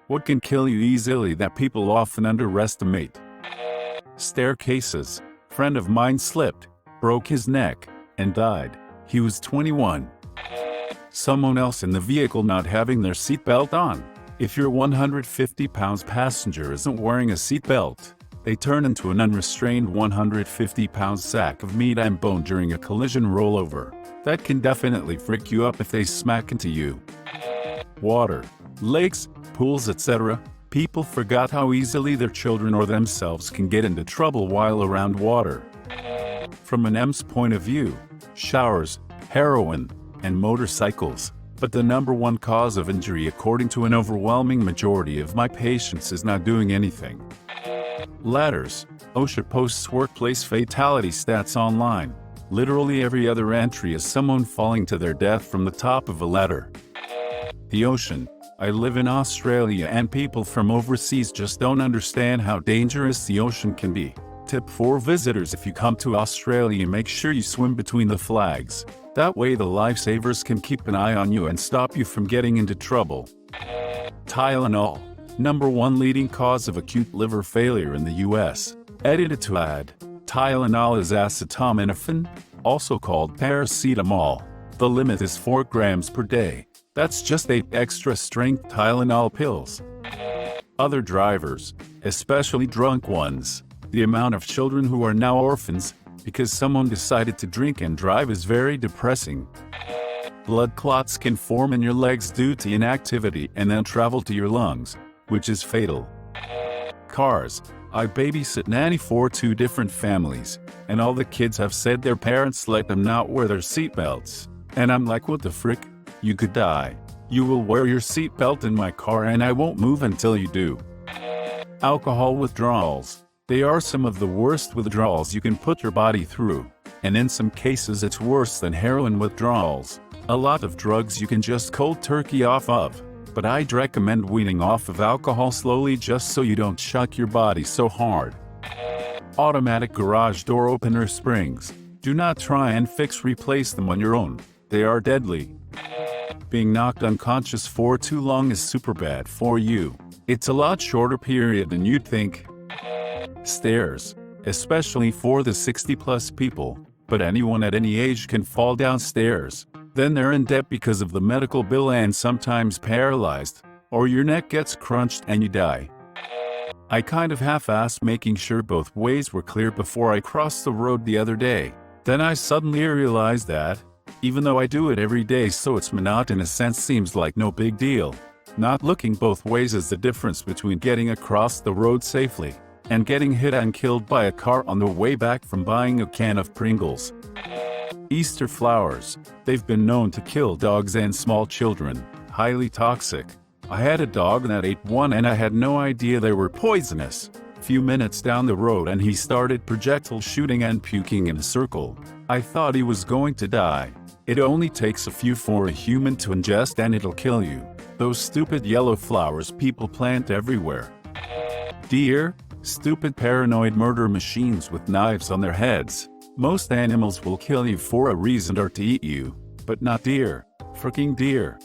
What can kill you easily that people often underestimate? Staircases. Friend of mine slipped, broke his neck, and died. He was 21. Someone else in the vehicle not having their seatbelt on. If your 150-pound passenger isn't wearing a seatbelt, they turn into an unrestrained 150-pound sack of meat and bone during a collision rollover. That can definitely freak you up if they smack into you. Water. Lakes, pools, etc. People forgot how easily their children or themselves can get into trouble while around water. From an M's point of view, showers, heroin, and motorcycles. But the number one cause of injury according to an overwhelming majority of my patients is not doing anything. Ladders. OSHA posts workplace fatality stats online. Literally every other entry is someone falling to their death from the top of a ladder. The ocean. I live in Australia and people from overseas just don't understand how dangerous the ocean can be. Tip for visitors: if you come to Australia, make sure you swim between the flags. That way the lifesavers can keep an eye on you and stop you from getting into trouble. Tylenol. Number one leading cause of acute liver failure in the US. Edited to add, Tylenol is acetaminophen, also called paracetamol. The limit is 4 grams per day. That's just 8 extra-strength Tylenol pills. Other drivers, especially drunk ones. The amount of children who are now orphans because someone decided to drink and drive is very depressing. Blood clots can form in your legs due to inactivity and then travel to your lungs, which is fatal. Cars. I babysit nanny for 2 different families, and all the kids have said their parents let them not wear their seatbelts. And I'm like, what the frick? You could die. You will wear your seatbelt in my car and I won't move until you do. Alcohol withdrawals. They are some of the worst withdrawals you can put your body through, and in some cases it's worse than heroin withdrawals. A lot of drugs you can just cold turkey off of, but I'd recommend weaning off of alcohol slowly just so you don't shock your body so hard. Automatic garage door opener springs. Do not try and replace them on your own. They are deadly. Being knocked unconscious for too long is super bad for you. It's a lot shorter period than you'd think. Stairs, especially for the 60-plus people, but anyone at any age can fall downstairs. Then they're in debt because of the medical bill and sometimes paralyzed, or your neck gets crunched and you die. I kind of half-assed making sure both ways were clear before I crossed the road the other day. Then I suddenly realized that, even though I do it every day so it's monotonous and seems like no big deal, not looking both ways is the difference between getting across the road safely and getting hit and killed by a car on the way back from buying a can of Pringles. Easter flowers. They've been known to kill dogs and small children. Highly toxic. I had a dog that ate one and I had no idea they were poisonous. Few minutes down the road and he started projectile shooting and puking in a circle. I thought he was going to die. It only takes a few for a human to ingest and it'll kill you. Those stupid yellow flowers people plant everywhere. Deer. Stupid paranoid murder machines with knives on their heads. Most animals will kill you for a reason or to eat you, but not deer. Freaking deer.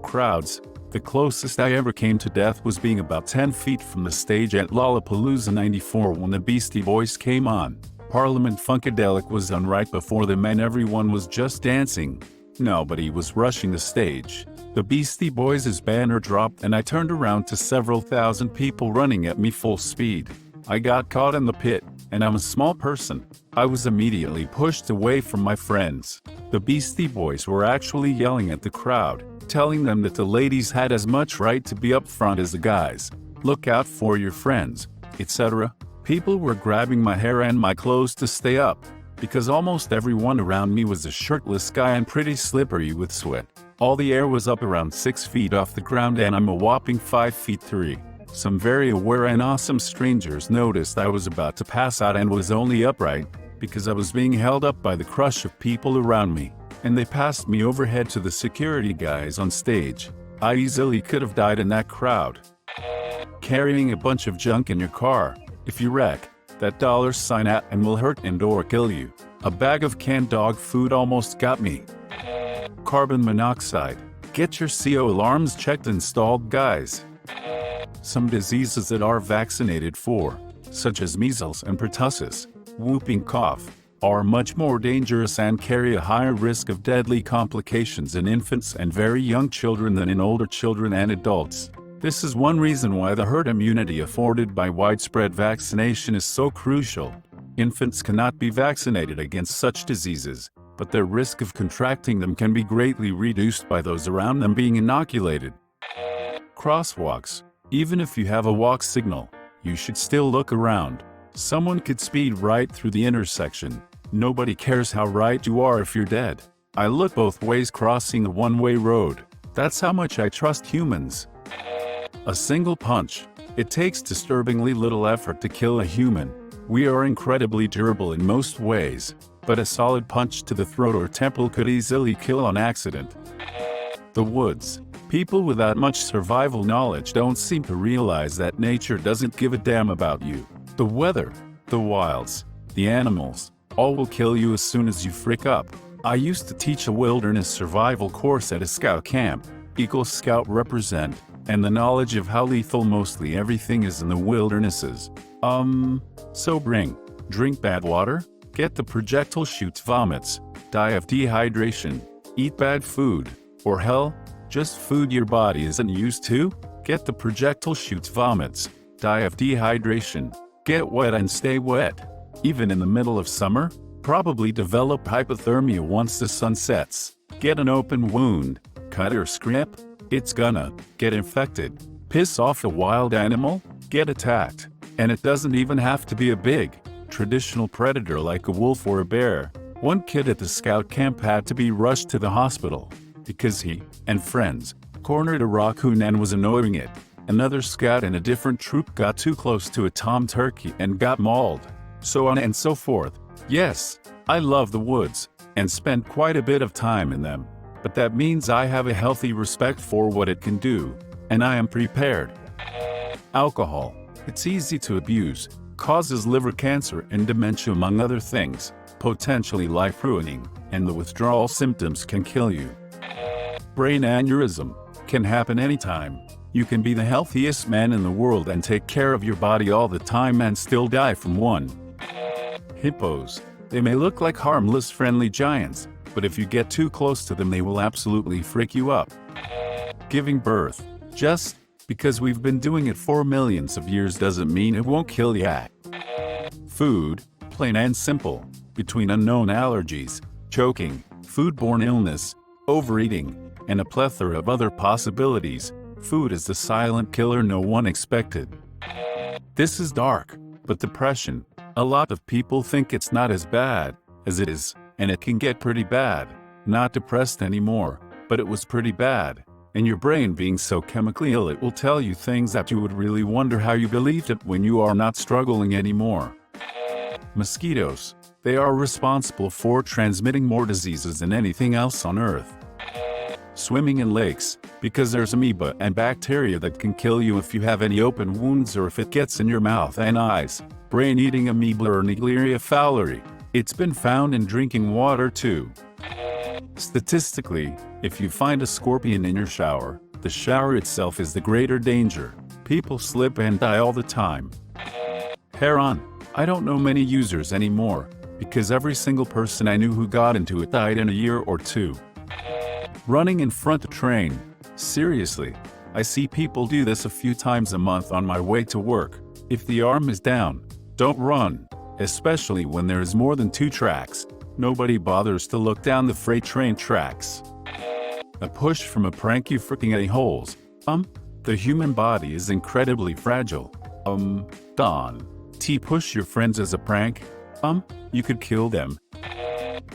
Crowds. The closest I ever came to death was being about 10 feet from the stage at Lollapalooza '94 when the Beastie Boys came on. Parliament Funkadelic was on right before them and everyone was just dancing. Nobody was rushing the stage. The Beastie Boys' banner dropped and I turned around to several thousand people running at me full speed. I got caught in the pit, and I'm a small person. I was immediately pushed away from my friends. The Beastie Boys were actually yelling at the crowd, telling them that the ladies had as much right to be up front as the guys. Look out for your friends, etc. People were grabbing my hair and my clothes to stay up, because almost everyone around me was a shirtless guy and pretty slippery with sweat. All the air was up around 6 feet off the ground and I'm a whopping 5 feet 3. Some very aware and awesome strangers noticed I was about to pass out and was only upright because I was being held up by the crush of people around me, and they passed me overhead to the security guys on stage. I easily could have died in that crowd. Carrying a bunch of junk in your car. If you wreck, that $sign at and will hurt and or kill you. A bag of canned dog food almost got me. Carbon monoxide. Get your CO alarms checked and installed, guys. Some diseases that are vaccinated for, such as measles and pertussis, whooping cough, are much more dangerous and carry a higher risk of deadly complications in infants and very young children than in older children and adults. This is one reason why the herd immunity afforded by widespread vaccination is so crucial. Infants cannot be vaccinated against such diseases, but their risk of contracting them can be greatly reduced by those around them being inoculated. Crosswalks. Even if you have a walk signal, you should still look around. Someone could speed right through the intersection. Nobody cares how right you are if you're dead. I look both ways crossing a one-way road. That's how much I trust humans. A single punch. It takes disturbingly little effort to kill a human. We are incredibly durable in most ways, but a solid punch to the throat or temple could easily kill on accident. The woods. People without much survival knowledge don't seem to realize that nature doesn't give a damn about you. The weather, the wilds, the animals, all will kill you as soon as you frick up. I used to teach a wilderness survival course at a scout camp. Eagle Scout represent, and the knowledge of how lethal mostly everything is in the wildernesses. So drink bad water, get the projectile shoots vomits, die of dehydration, eat bad food, or hell, just food your body isn't used to, get the projectile shoots vomits, die of dehydration, get wet and stay wet. Even in the middle of summer, probably develop hypothermia once the sun sets, get an open wound, cut or scrape, it's gonna get infected, piss off a wild animal, get attacked. And it doesn't even have to be a big, traditional predator like a wolf or a bear. One kid at the scout camp had to be rushed to the hospital because he and friends cornered a raccoon and was annoying it. Another scout in a different troop got too close to a tom turkey and got mauled. So on and so forth. Yes, I love the woods and spend quite a bit of time in them. But that means I have a healthy respect for what it can do, and I am prepared. Alcohol. It's easy to abuse, causes liver cancer and dementia among other things, potentially life-ruining, and the withdrawal symptoms can kill you. Brain aneurysm can happen anytime. You can be the healthiest man in the world and take care of your body all the time and still die from one. Hippos. They may look like harmless friendly giants, but if you get too close to them they will absolutely freak you up. Giving birth. Just because we've been doing it for millions of years doesn't mean it won't kill ya. Food, plain and simple. Between unknown allergies, choking, foodborne illness, overeating, and a plethora of other possibilities, food is the silent killer no one expected. This is dark, but depression. A lot of people think it's not as bad as it is, and it can get pretty bad. Not depressed anymore, but it was pretty bad. And your brain being so chemically ill it will tell you things that you would really wonder how you believed it when you are not struggling anymore. Mosquitoes. They are responsible for transmitting more diseases than anything else on Earth. Swimming in lakes, because there's amoeba and bacteria that can kill you if you have any open wounds or if it gets in your mouth and eyes. Brain-eating amoeba or Naegleria fowleri. It's been found in drinking water too. Statistically, if you find a scorpion in your shower, the shower itself is the greater danger. People slip and die all the time. Heron. I don't know many users anymore, because every single person I knew who got into it died in a year or two. Running in front of train. Seriously, I see people do this a few times a month on my way to work. If the arm is down, don't run, especially when there is more than 2 tracks. Nobody bothers to look down the freight train tracks. A push from a prank you freaking a-holes. The human body is incredibly fragile. Don. Push your friends as a prank? You could kill them.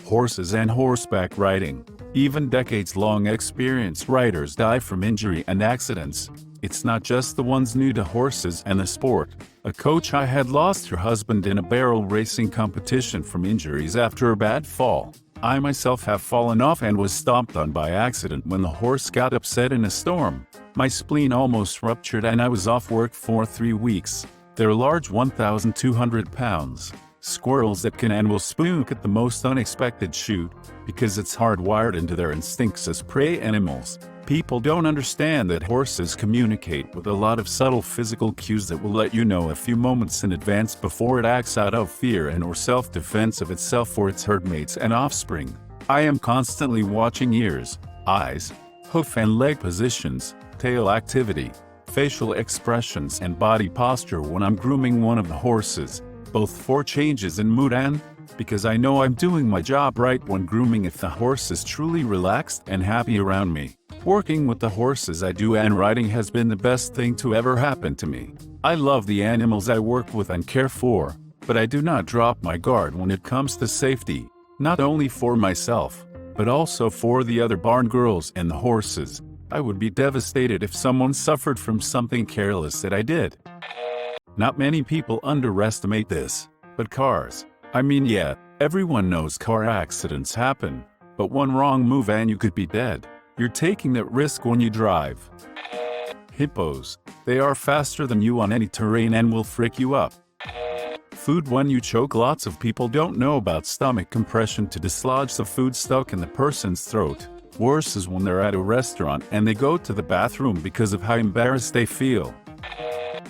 Horses and horseback riding. Even decades-long experienced riders die from injury and accidents. It's not just the ones new to horses and the sport. A coach I had lost her husband in a barrel racing competition from injuries after a bad fall. I myself have fallen off and was stomped on by accident when the horse got upset in a storm. My spleen almost ruptured and I was off work for 3 weeks. They're large 1,200 pounds. Squirrels that can and will spook at the most unexpected shoot, because it's hardwired into their instincts as prey animals. People don't understand that horses communicate with a lot of subtle physical cues that will let you know a few moments in advance before it acts out of fear and or self-defense of itself or its herd mates and offspring. I am constantly watching ears, eyes, hoof and leg positions, tail activity, facial expressions and body posture when I'm grooming one of the horses, both for changes in mood and because I know I'm doing my job right when grooming if the horse is truly relaxed and happy around me. Working with the horses I do and riding has been the best thing to ever happen to me. I love the animals I work with and care for, but I do not drop my guard when it comes to safety, not only for myself, but also for the other barn girls and the horses. I would be devastated if someone suffered from something careless that I did. Not many people underestimate this, but cars. I mean, yeah, everyone knows car accidents happen, but one wrong move and you could be dead. You're taking that risk when you drive. Hippos. They are faster than you on any terrain and will frick you up. Food when you choke. Lots of people don't know about stomach compression to dislodge the food stuck in the person's throat. Worse is when they're at a restaurant and they go to the bathroom because of how embarrassed they feel.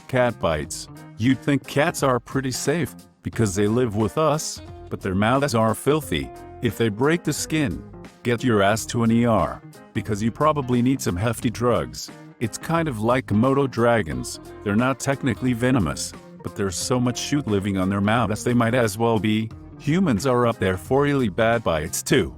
Cat bites. You'd think cats are pretty safe because they live with us, but their mouths are filthy. If they break the skin, get your ass to an ER, because you probably need some hefty drugs. It's kind of like Komodo dragons. They're not technically venomous, but there's so much shoot living on their mouths they might as well be. Humans are up there for really bad bites too.